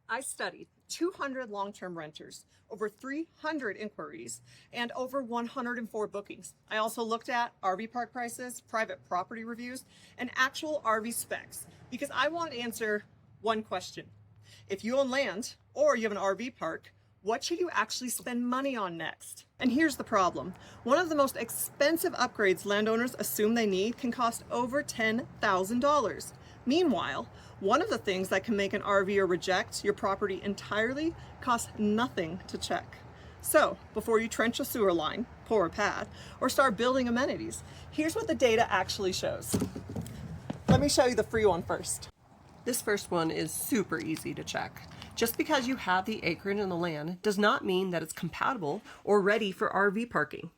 I studied 200 long-term renters, over 300 inquiries, and over 104 bookings. I also looked at RV park prices, private property reviews, and actual RV specs because I want to answer one question. If you own land or you have an RV park, what should you actually spend money on next? And here's the problem. One of the most expensive upgrades landowners assume they need can cost over $10,000. Meanwhile, one of the things that can make an RVer reject your property entirely costs nothing to check. So, before you trench a sewer line, pour a pad, or start building amenities, here's what the data actually shows. Let me show you the free one first. This first one is super easy to check. Just because you have the acreage in the land does not mean that it's compatible or ready for RV parking.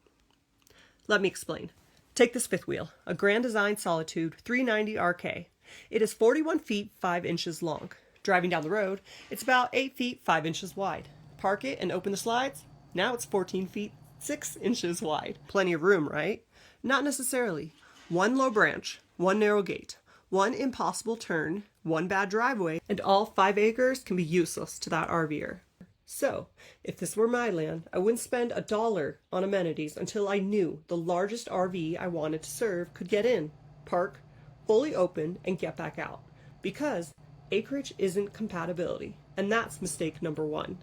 Let me explain. Take this fifth wheel, a Grand Design Solitude 390 RK. It is 41 feet 5 inches long. Driving down the road, it's about 8 feet 5 inches wide. Park it and open the slides, now it's 14 feet 6 inches wide. Plenty of room, right? Not necessarily. One low branch, one narrow gate, one impossible turn, one bad driveway, and all 5 acres can be useless to that RVer. So, if this were my land, I wouldn't spend $1 on amenities until I knew the largest RV I wanted to serve could get in, park, fully open, and get back out. Because acreage isn't compatibility, and that's mistake number one.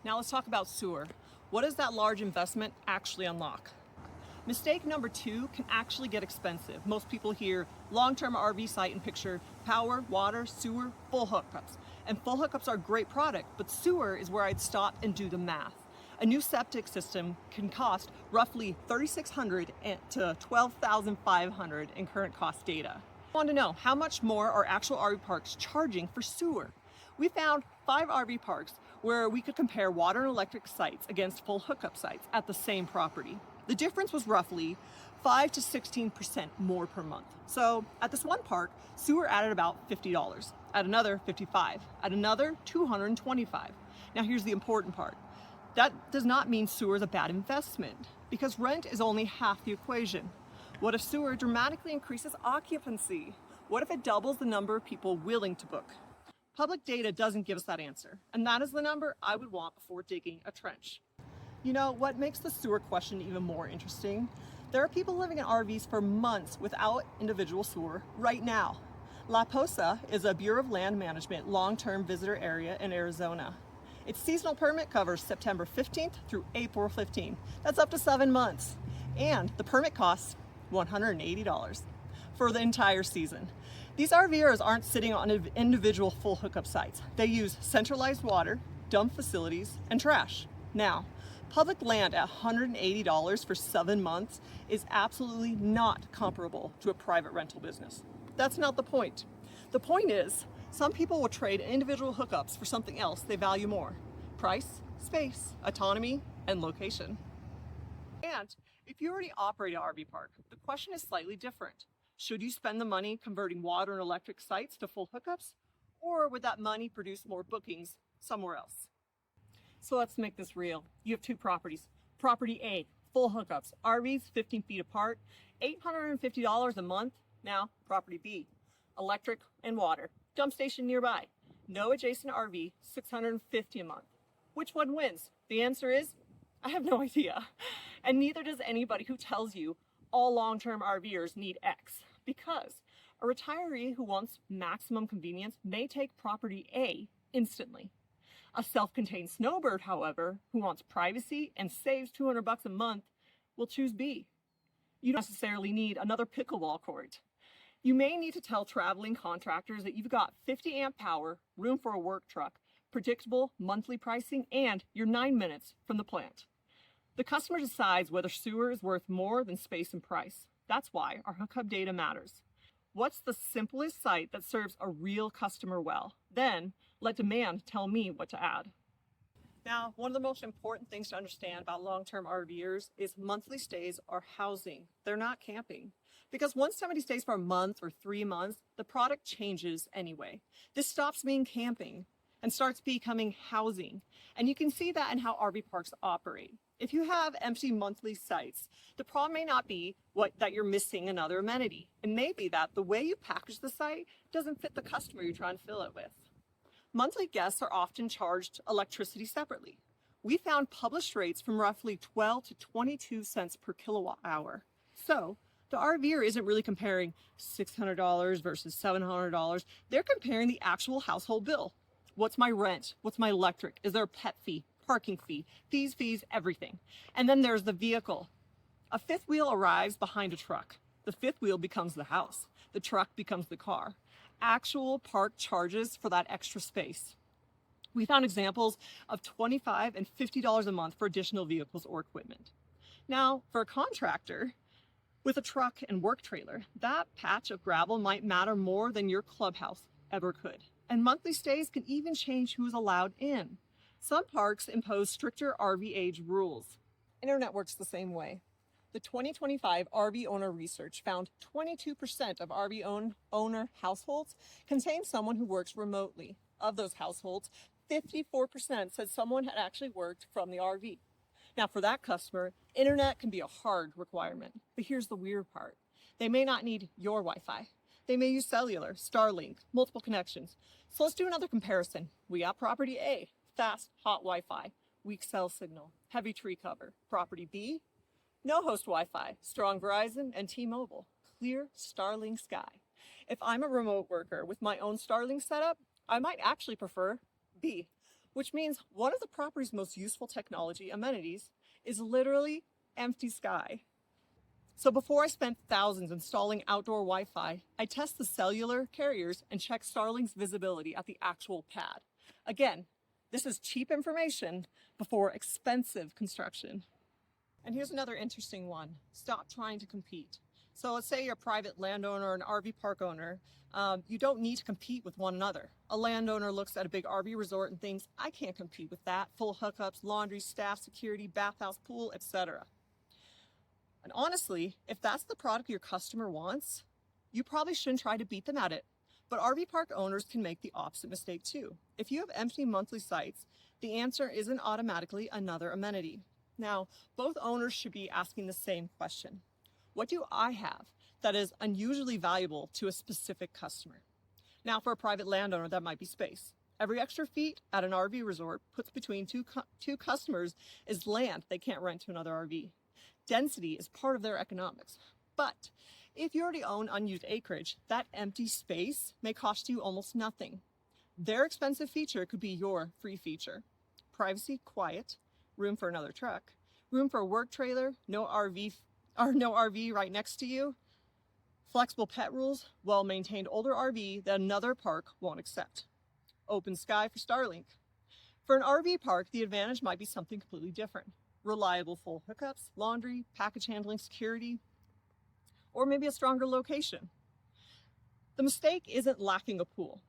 Now let's talk about sewer. What does that large investment actually unlock? Mistake number 2 can actually get expensive. Most people hear long-term RV site and picture power, water, sewer, full hookups. And full hookups are a great product, but sewer is where I'd stop and do the math. A new septic system can cost roughly $3,600 to $12,500 in current cost data. I want to know how much more are actual RV parks charging for sewer? We found 5 RV parks where we could compare water and electric sites against full hookup sites at the same property. The difference was roughly 5 to 16% more per month. So at this one park, sewer added about $50, at another $55, at another $225. Now here's the important part. That does not mean sewer is a bad investment, because rent is only half the equation. What if sewer dramatically increases occupancy? What if it doubles the number of people willing to book? Public data doesn't give us that answer, and that is the number I would want before digging a trench. You know, what makes the sewer question even more interesting? There are people living in RVs for months without individual sewer right now. La Posa is a Bureau of Land Management long-term visitor area in Arizona. Its seasonal permit covers September 15th through April 15th. That's up to 7 months. And the permit costs $180 for the entire season. These RVers aren't sitting on individual full hookup sites. They use centralized water, dump facilities, and trash. Now, public land at $180 for 7 months is absolutely not comparable to a private rental business. That's not the point. The point is, some people will trade individual hookups for something else they value more: price, space, autonomy, and location. And if you already operate an RV park, the question is slightly different. Should you spend the money converting water and electric sites to full hookups, or would that money produce more bookings somewhere else? So let's make this real. You have 2 properties. Property A, full hookups, RVs 15 feet apart, $850 a month. Now, property B, electric and water, dump station nearby, no adjacent RV, $650 a month. Which one wins? The answer is, I have no idea. And neither does anybody who tells you all long-term RVers need X, because a retiree who wants maximum convenience may take property A instantly. A self-contained snowbird, however, who wants privacy and saves $200 a month, will choose B. You don't necessarily need another pickleball court. You may need to tell traveling contractors that you've got 50 amp power, room for a work truck, predictable monthly pricing, and you're 9 minutes from the plant. The customer decides whether sewer is worth more than space and price. That's why our hookup data matters. What's the simplest site that serves a real customer well? Then let demand tell me what to add. Now, one of the most important things to understand about long-term RVers is monthly stays are housing. They're not camping. Because once somebody stays for a month or 3 months, the product changes anyway. This stops being camping and starts becoming housing. And you can see that in how RV parks operate. If you have empty monthly sites, the problem may not be that you're missing another amenity. It may be that the way you package the site doesn't fit the customer you're trying to fill it with. Monthly guests are often charged electricity separately. We found published rates from roughly 12 to 22 cents per kilowatt hour. So the RVer isn't really comparing $600 versus $700. They're comparing the actual household bill. What's my rent? What's my electric? Is there a pet fee, parking fee, fees, everything? And then there's the vehicle. A fifth wheel arrives behind a truck. The fifth wheel becomes the house. The truck becomes the car. Actual park charges for that extra space. We found examples of $25 and $50 a month for additional vehicles or equipment. Now, for a contractor with a truck and work trailer, that patch of gravel might matter more than your clubhouse ever could. And monthly stays can even change who's allowed in. Some parks impose stricter RV age rules. Internet works the same way. The 2025 RV owner research found 22% of RV owner households contain someone who works remotely. Of those households, 54% said someone had actually worked from the RV. Now, for that customer, internet can be a hard requirement. But here's the weird part. They may not need your Wi-Fi. They may use cellular, Starlink, multiple connections. So let's do another comparison. We got property A, fast, hot Wi-Fi, weak cell signal, heavy tree cover. Property B, no host Wi-Fi, strong Verizon and T-Mobile, clear Starlink sky. If I'm a remote worker with my own Starlink setup, I might actually prefer B, which means one of the property's most useful technology amenities is literally empty sky. So before I spent thousands installing outdoor Wi-Fi, I test the cellular carriers and check Starlink's visibility at the actual pad. Again, this is cheap information before expensive construction. And here's another interesting one. Stop trying to compete. So let's say you're a private landowner or an RV park owner. You don't need to compete with one another. A landowner looks at a big RV resort and thinks, I can't compete with that. Full hookups, laundry, staff, security, bathhouse, pool, etc. And honestly, if that's the product your customer wants, you probably shouldn't try to beat them at it. But RV park owners can make the opposite mistake too. If you have empty monthly sites, the answer isn't automatically another amenity. Now, both owners should be asking the same question. What do I have that is unusually valuable to a specific customer? Now, for a private landowner, that might be space. Every extra feet at an RV resort puts between two customers is land they can't rent to another RV. Density is part of their economics. But if you already own unused acreage, that empty space may cost you almost nothing. Their expensive feature could be your free feature. Privacy, quiet, room for another truck, room for a work trailer, no RV right next to you, flexible pet rules, well-maintained older RV that another park won't accept. Open sky for Starlink. For an RV park, the advantage might be something completely different. Reliable full hookups, laundry, package handling, security, or maybe a stronger location. The mistake isn't lacking a pool.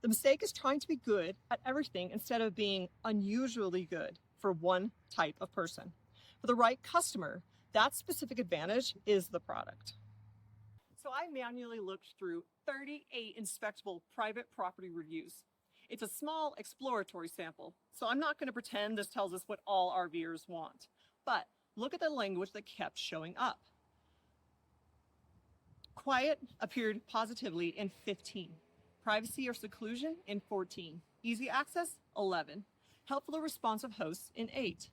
The mistake is trying to be good at everything instead of being unusually good for one type of person. For the right customer, that specific advantage is the product. So I manually looked through 38 inspectable private property reviews. It's a small exploratory sample, so I'm not going to pretend this tells us what all RVers want. But look at the language that kept showing up. Quiet appeared positively in 15. Privacy or seclusion in 14. Easy access, 11. Helpful or responsive hosts in 8.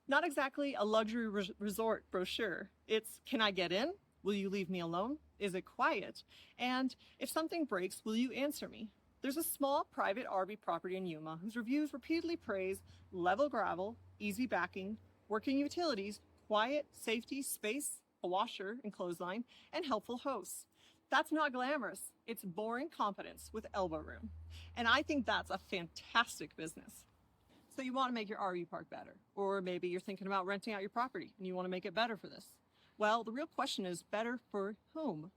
Not exactly a luxury resort brochure. It's, can I get in? Will you leave me alone? Is it quiet? And if something breaks, will you answer me? There's a small private RV property in Yuma whose reviews repeatedly praise level gravel, easy backing, working utilities, quiet, safety, space, a washer and clothesline, and helpful hosts. That's not glamorous. It's boring competence with elbow room. And I think that's a fantastic business. So you want to make your RV park better, or maybe you're thinking about renting out your property and you want to make it better for this. Well, the real question is better for whom?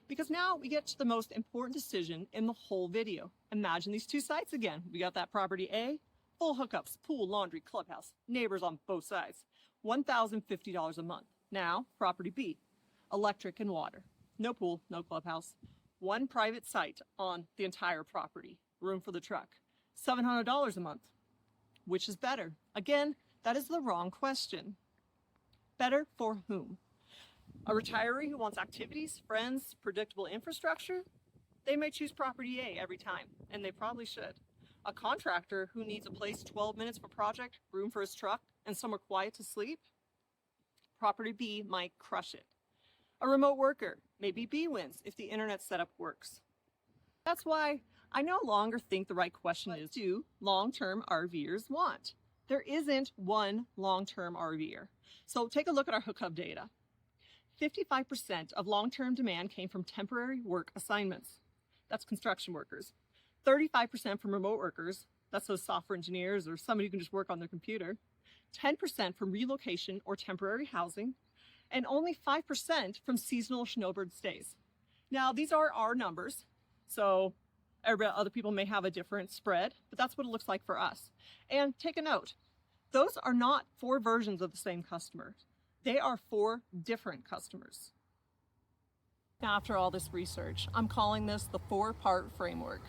Because now we get to the most important decision in the whole video. Imagine these two sites again. We got that property A, full hookups, pool, laundry, clubhouse, neighbors on both sides, $1,050 a month. Now, property B, electric and water, no pool, no clubhouse, one private site on the entire property, room for the truck, $700 a month. Which is better? Again, that is the wrong question. Better for whom? A retiree who wants activities, friends, predictable infrastructure? They may choose property A every time, and they probably should. A contractor who needs a place 12 minutes per project, room for his truck, and somewhere quiet to sleep? Property B might crush it. A remote worker, maybe B wins if the internet setup works. That's why I no longer think the right question is, do long-term RVers want? There isn't one long-term RVer. So take a look at our hookup data. 55% of long-term demand came from temporary work assignments. That's construction workers. 35% from remote workers. That's those software engineers or somebody who can just work on their computer. 10% from relocation or temporary housing, and only 5% from seasonal snowbird stays. Now, these are our numbers, so other people may have a different spread, but that's what it looks like for us. And take a note, those are not 4 versions of the same customer. They are 4 different customers. After all this research, I'm calling this the 4-part framework.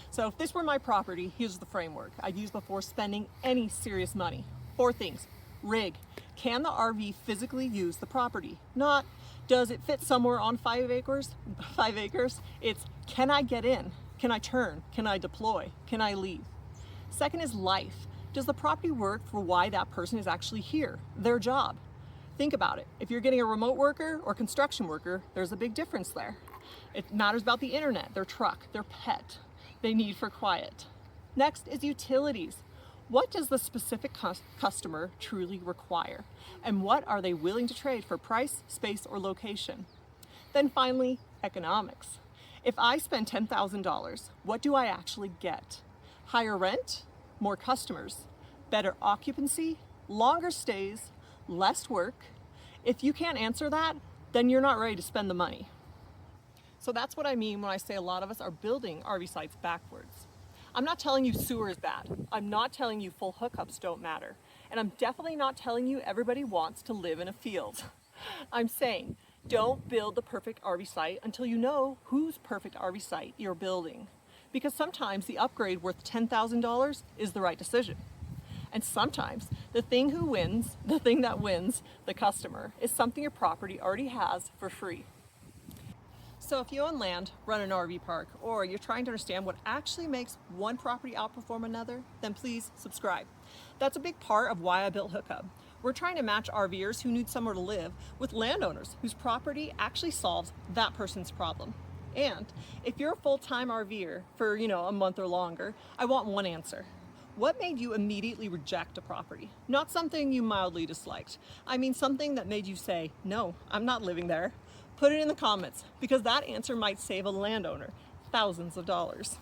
So if this were my property, here's the framework I'd use before spending any serious money. 4 things. Rig. Can the RV physically use the property? Not, does it fit somewhere on 5 acres? 5 acres. It's, can I get in? Can I turn? Can I deploy? Can I leave? Second is life. Does the property work for why that person is actually here? Their job. Think about it. If you're getting a remote worker or construction worker, there's a big difference there. It matters about the internet, their truck, their pet, they need for quiet. Next is utilities. What does the specific customer truly require? And what are they willing to trade for price, space, or location? Then finally, economics. If I spend $10,000, what do I actually get? Higher rent, more customers, better occupancy, longer stays, less work. If you can't answer that, then you're not ready to spend the money. So that's what I mean when I say a lot of us are building RV sites backwards. I'm not telling you sewer is bad. I'm not telling you full hookups don't matter. And I'm definitely not telling you everybody wants to live in a field. I'm saying don't build the perfect RV site until you know whose perfect RV site you're building. Because sometimes the upgrade worth $10,000 is the right decision. And sometimes the thing that wins the customer is something your property already has for free. So if you own land, run an RV park, or you're trying to understand what actually makes one property outperform another, then please subscribe. That's a big part of why I built Hookup. We're trying to match RVers who need somewhere to live with landowners whose property actually solves that person's problem. And if you're a full-time RVer for, a month or longer, I want one answer. What made you immediately reject a property? Not something you mildly disliked. I mean something that made you say, no, I'm not living there. Put it in the comments, because that answer might save a landowner thousands of dollars.